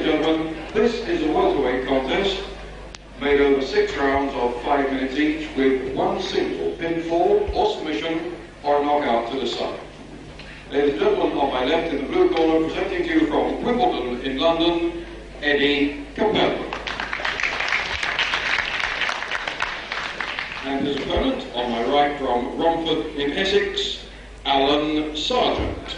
and gentlemen, this is a welterweight contest made over 6 rounds of 5 minutes each, with one single pinfall or submission or knockout to decide. Ladies and gentlemen, on my left in the blue corner, presenting to you from Wimbledon in London, Eddie Capelli. And his opponent, on my right from Romford in Essex, Alan Sarjeant.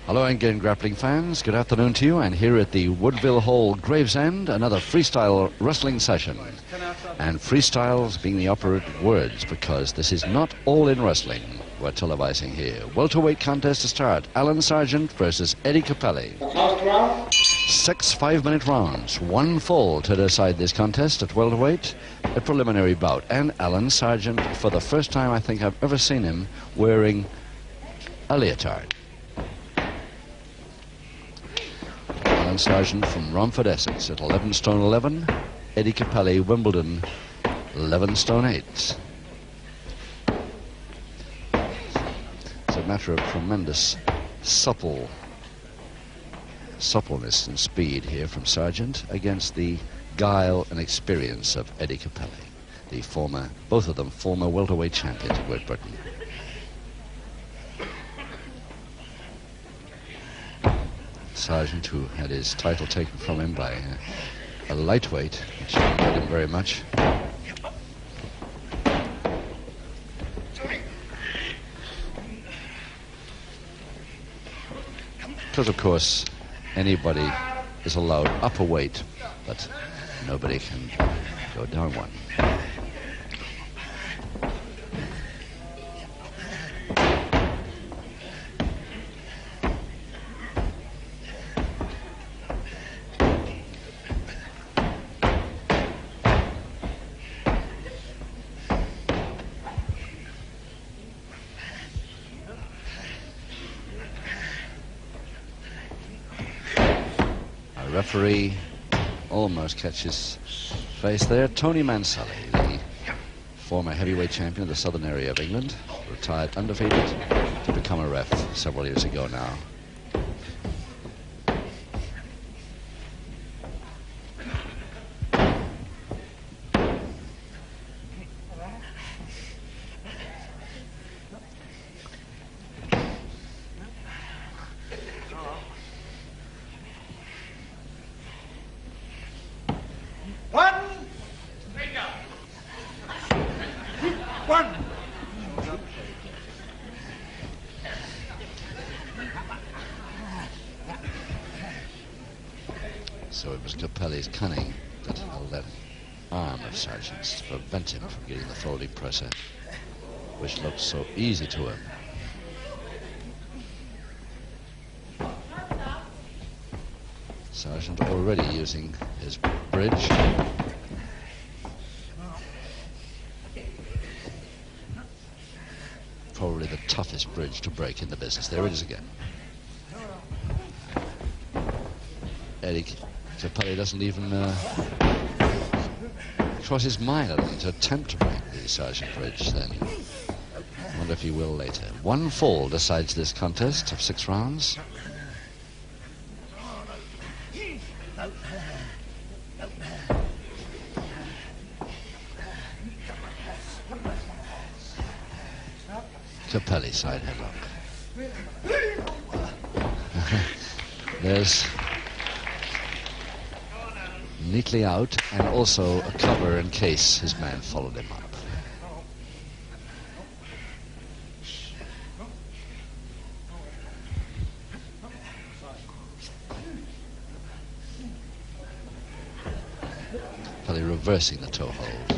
Hello again, grappling fans. Good afternoon to you. And here at the Woodville Hall, Gravesend, another freestyle wrestling session. And freestyles being the operative words, because this is not all in wrestling we're televising here. Welterweight contest to start. Alan Sarjeant versus Eddie Capelli. 6 5-minute rounds. One fall to decide this contest at welterweight. A preliminary bout. And Alan Sarjeant, for the first time I think I've ever seen him, wearing a leotard. Alan Sarjeant from Romford, Essex, at 11 stone 11. Eddie Capelli, Wimbledon, 11 stone 8. It's a matter of tremendous suppleness and speed here from Sarjeant against the guile and experience of Eddie Capelli, the both of them former welterweight champions of Great Britain. Sarjeant, who had his title taken from him by a lightweight, which didn't hurt him very much. Because, of course, anybody is allowed up a weight, but nobody can go down one. Referee almost catches face there. Tony Manselli, the former heavyweight champion of the southern area of England, retired undefeated to become a ref several years ago now. So it was Capelli's cunning that held that arm of Sarjeant's to prevent him from getting the folding presser, which looked so easy to him. Sarjeant already using his bridge. Probably the toughest bridge to break in the business. There it is again. Eddie Capelli doesn't even cross his mind, I think, to attempt to break the Sarjeant bridge then. I wonder if he will later. One fall decides this contest of 6 rounds. Capelli side headlock. There's neatly out, and also a cover in case his man followed him up. Capelli reversing the toe hold.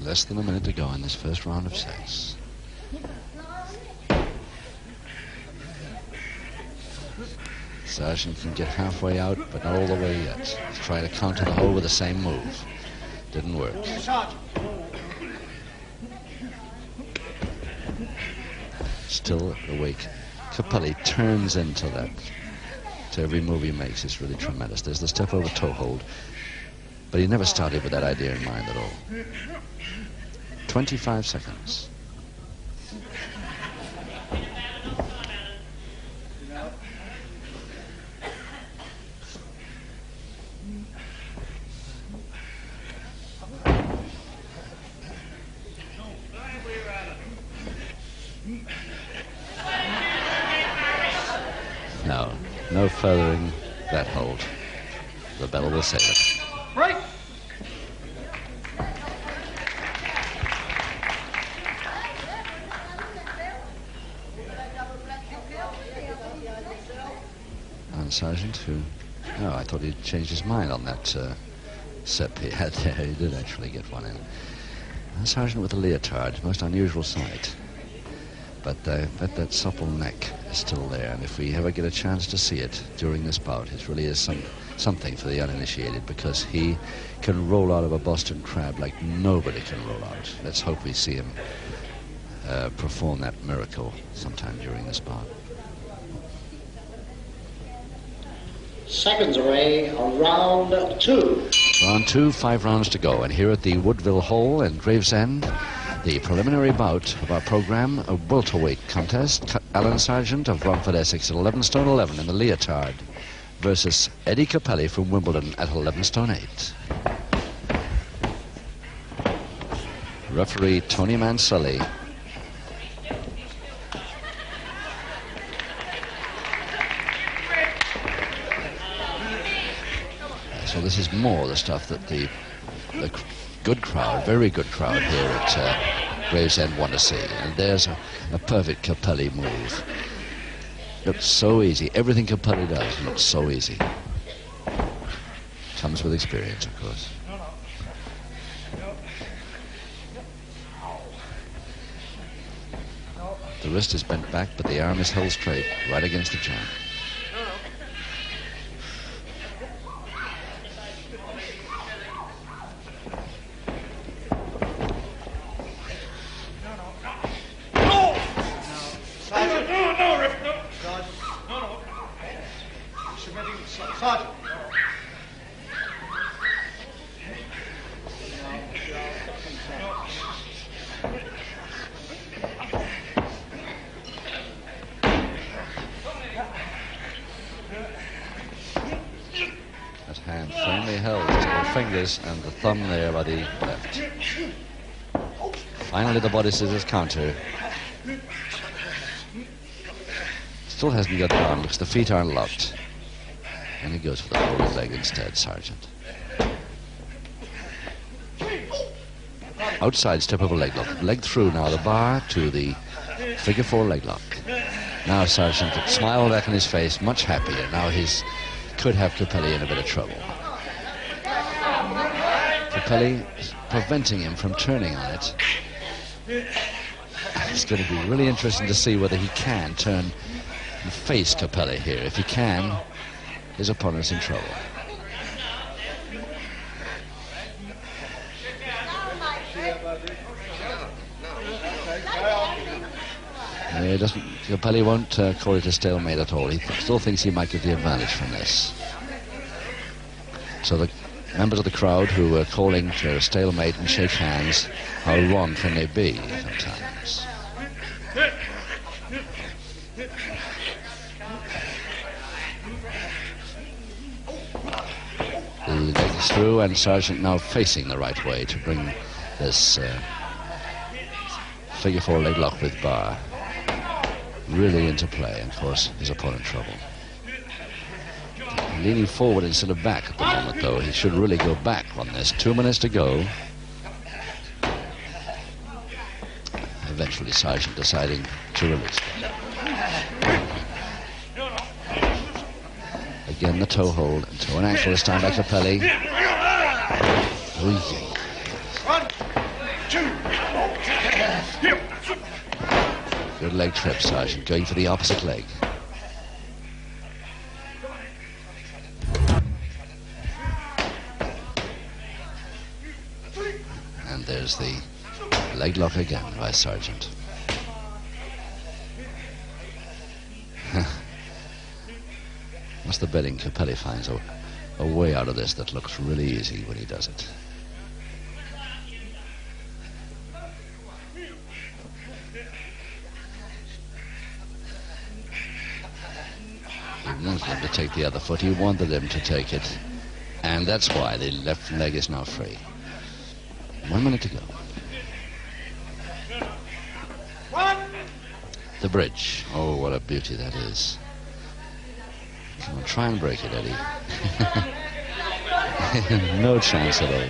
Less than a minute to go in this first round of 6. Sarjeant can get halfway out, but not all the way yet. He's trying to counter the hold with the same move. Didn't work. Still awake. Capelli turns into that. So every move he makes is really tremendous. There's the step over toe hold, but he never started with that idea in mind at all. 25 seconds. No furthering that hold. The bell will save it. Break! And Sarjeant, who... Oh, I thought he'd changed his mind on that sip he had there. He did actually get one in. And Sarjeant with a leotard, most unusual sight. But I bet that supple neck is still there, and if we ever get a chance to see it during this bout, it really is something for the uninitiated, because he can roll out of a Boston Crab like nobody can roll out. Let's hope we see him perform that miracle sometime during this bout. Seconds away on round 2. Round 2, 5 rounds to go, and here at the Woodville Hall in Gravesend, the preliminary bout of our program, a welterweight contest. Alan Sarjeant of Romford, Essex at 11 stone 11 in the leotard versus Eddie Capelli from Wimbledon at 11 stone 8. Referee Tony Manselli. So this is more the stuff that the good crowd, very good crowd here at Gravesend want to see. And there's a perfect Capelli move. Looks so easy. Everything Capelli does looks so easy. Comes with experience, of course. The wrist is bent back, but the arm is held straight, right against the jam. And the thumb there by the left. Finally the body scissors counter. Still hasn't got down, looks the feet aren't locked. And he goes for the lower leg instead, Sarjeant. Outside step over leg lock. Leg through now, the bar to the figure 4 leg lock. Now Sarjeant, smile back on his face, much happier. Now he's could have Capelli in a bit of trouble. Capelli is preventing him from turning on it. It's going to be really interesting to see whether he can turn and face Capelli here. If he can, his opponent's in trouble. Capelli won't call it a stalemate at all. He still thinks he might get the advantage from this. So the members of the crowd who are calling to a stalemate and shake hands, how wrong can they be sometimes? The leg is through, and Sarjeant now facing the right way to bring this figure 4 leg lock with bar really into play, and of course his opponent trouble. Leaning forward instead of back at the moment, though. He should really go back on this. 2 minutes to go. Eventually Sarjeant deciding to release it. Again the toe hold and toe and ankle this time by Capelli. 1, 2. Good leg trip, Sarjeant, going for the opposite leg. there's the leg lock again by Sarjeant. What's the betting? Capelli finds a way out of this that looks really easy when he does it. He wanted him to take the other foot. He wanted him to take it. And that's why the left leg is now free. 1 minute to go. The bridge. Oh, what a beauty that is. Come on, try and break it, Eddie. No chance at all.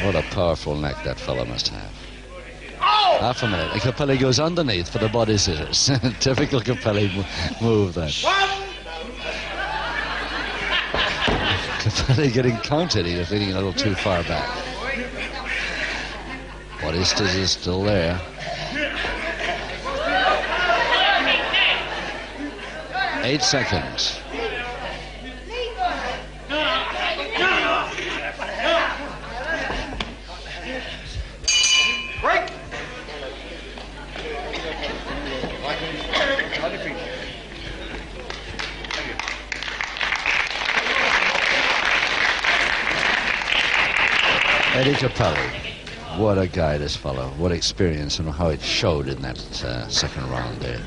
What a powerful neck that fellow must have. Half a minute. And Capelli goes underneath for the body scissors. Typical Capelli move that. Capelli getting counted. He was leaning a little too far back. Body scissors still there. Eight seconds. Eddie Capelli, what a guy this fellow, what experience, and how it showed in that second round there.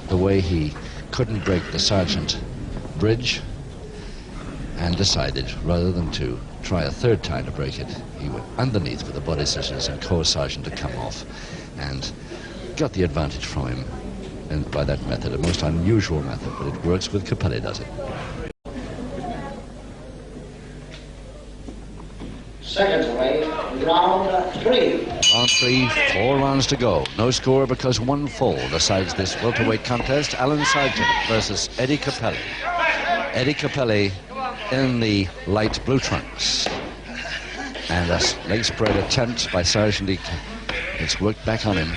The way he couldn't break the Sarjeant bridge and decided, rather than to try a third time to break it, he went underneath with the body scissors and caused Sarjeant to come off and got the advantage from him, and by that method, a most unusual method, but it works with Capelli, does it? Seconds away, round 3. Round 3, 4 rounds to go. No score because one fall decides this welterweight contest. Alan Sarjeant versus Eddie Capelli. Eddie Capelli in the light blue trunks. And a leg spread attempt by Sarjeant. It's worked back on him.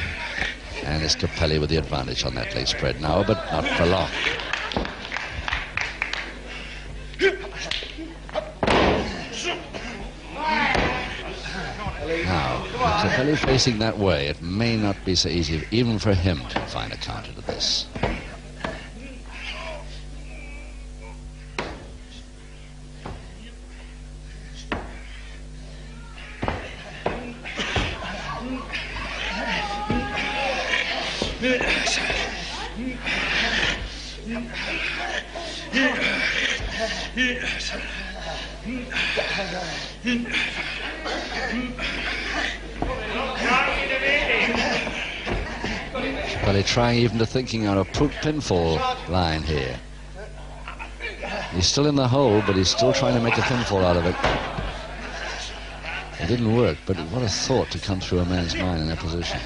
And it's Capelli with the advantage on that leg spread now, but not for long. Now, Capelli facing that way, it may not be so easy even for him to find a counter to this. Capelli trying even to thinking on a pinfall line here. He's still in the hole, but he's still trying to make a pinfall out of it. It didn't work, but what a thought to come through a man's mind in that position.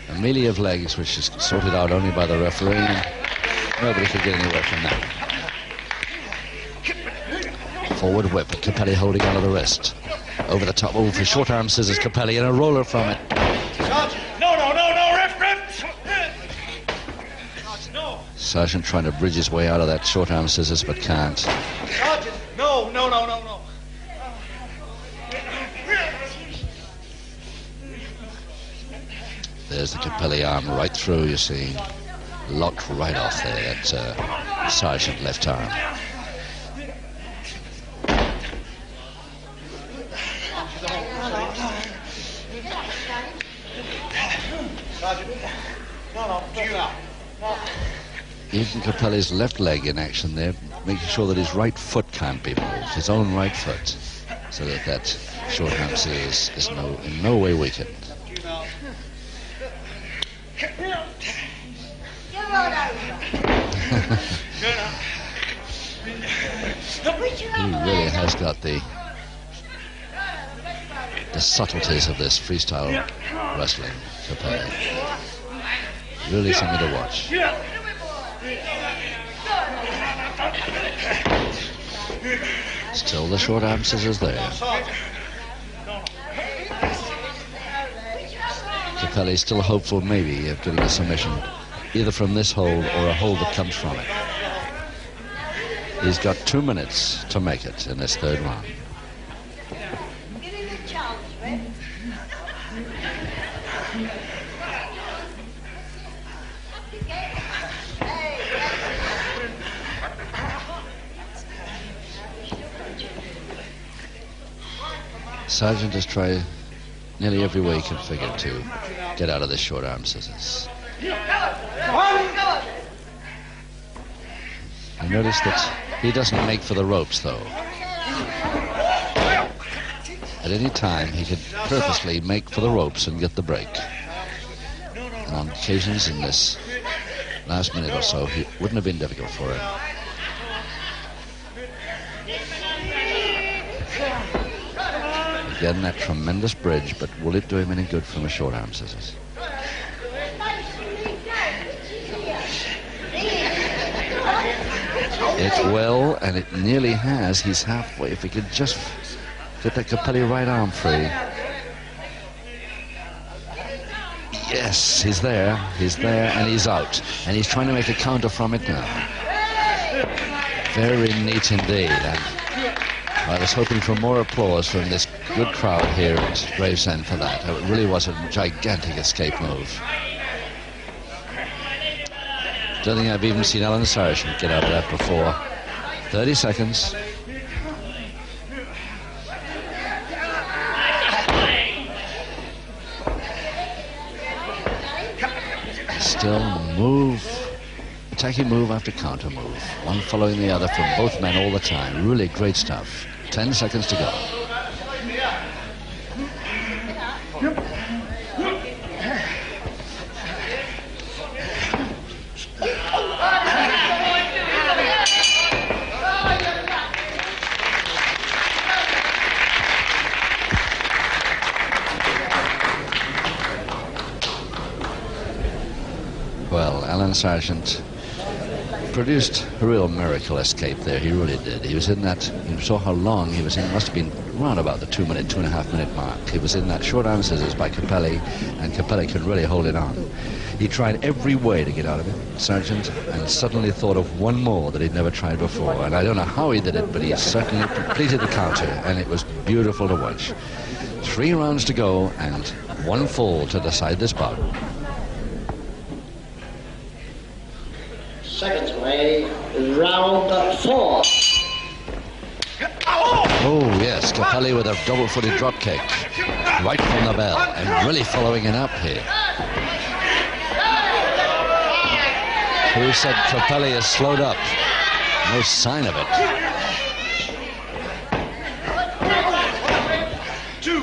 A melee of legs, which is sorted out only by the referee. Nobody could get anywhere from that. Forward whip, Capelli holding onto the wrist. Over the top, over for short arm scissors, Capelli, and a roller from it. No. Sarjeant trying to bridge his way out of that short arm scissors, but can't. Sarjeant, no. There's the Capelli arm right through, you see. Locked right off there, that Sarjeant left arm. Even Capelli's left leg in action there, making sure that his right foot can't be moved, his own right foot, so that short arm scissors is in no way weakened. He really has got the subtleties of this freestyle wrestling, Capelli. Really something to watch. Still the short arm scissors there. Capelli still hopeful maybe of getting a submission, either from this hold or a hold that comes from it. He's got 2 minutes to make it in this third round. Sarjeant has tried nearly every way he can figure to get out of this short arm scissors. You notice that he doesn't make for the ropes, though. At any time, he could purposely make for the ropes and get the break. And on occasions in this last minute or so, it wouldn't have been difficult for him. Again, that tremendous bridge, but will it do him any good from a short arm scissors? It will, and it nearly has. He's halfway. If he could just get that Capelli right arm free. Yes, he's there, and he's out. And he's trying to make a counter from it now. Very neat indeed. And I was hoping for more applause from this good crowd here at Gravesend for that. It really was a gigantic escape move. Don't think I've even seen Alan Sarjeant get out of that before. 30 seconds. Still move, attacking move after counter move. One following the other from both men all the time. Really great stuff. 10 seconds to go. Well, Alan Sarjeant produced a real miracle escape there. He really did. He was in that, you saw how long he was in. It must have been around about the 2.5 minute mark. He was in that short arm scissors by Capelli, and Capelli could really hold it on. He tried every way to get out of it, Sarjeant, and suddenly thought of one more that he'd never tried before. And I don't know how he did it, but he certainly completed the counter, and it was beautiful to watch. 3 rounds to go, and 1 fall to decide this bout. Seconds away, round 4. Oh, yes, Capelli with a double-footed drop kick right from the bell, and really following it up here. Who said Capelli has slowed up? No sign of it. 2,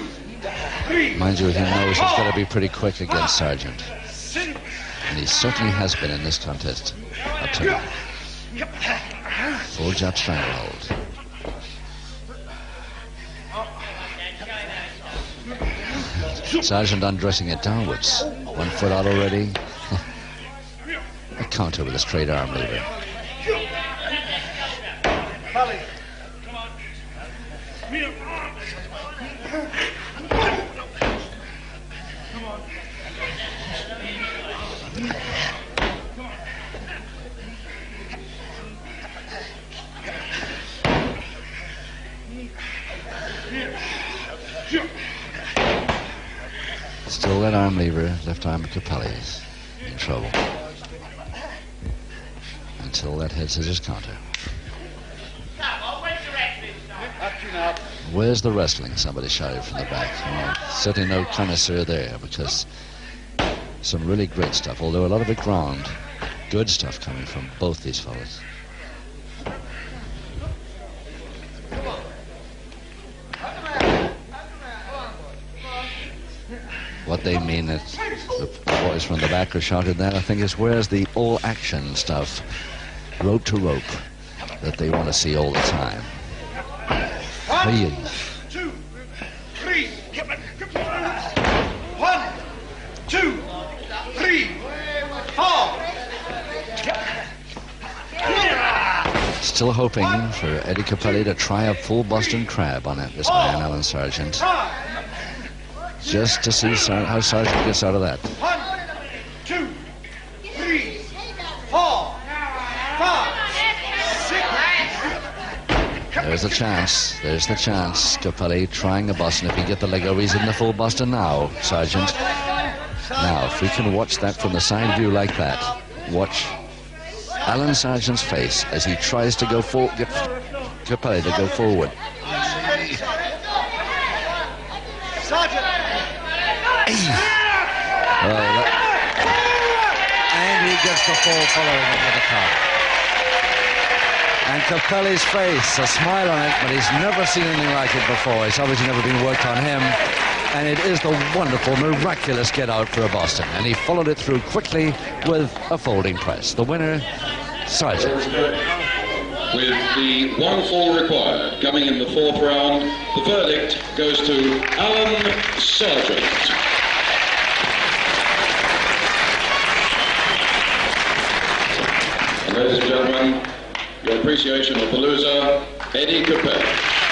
3. Mind you, he knows he's got to be pretty quick against Sarjeant. And he certainly has been in this contest up to now. Full jab stranglehold. Sarjeant undressing it downwards. 1 foot out already. A counter with a straight arm lever. Still that arm lever, left arm of Capelli's in trouble. Until that head scissors counter. Where's the wrestling? Somebody shouted from the back. Well, certainly no connoisseur there, because some really great stuff, although a lot of it ground. Good stuff coming from both these fellas. What they mean, that the boys from the back are shouting that, I think, is where's the all-action stuff, rope to rope, that they want to see all the time. 1, 2, 3. 1, 2, 3, 4. still hoping for Eddie Capelli to try a full Boston Crab on it, this man, Alan Sarjeant. Just to see how Sarjeant gets out of that. 1, 2, 3, 4, 5, 6. There's the chance. There's the chance. Capelli trying a Boston. If he get the leg over, he's in the full Boston now, Sarjeant. Now, if we can watch that from the side view like that, watch Alan Sarjeant's face as he tries to go forward, get Capelli to go forward. And he gets the fall following it with a cup. And Capelli's face, a smile on it, but he's never seen anything like it before. It's obviously never been worked on him. And it is the wonderful, miraculous get out for a Boston. And he followed it through quickly with a folding press. The winner, Sarjeant. With the one fall required, coming in the 4th round, the verdict goes to Alan Sarjeant. And ladies and gentlemen, your appreciation of the loser, Eddie Capelli.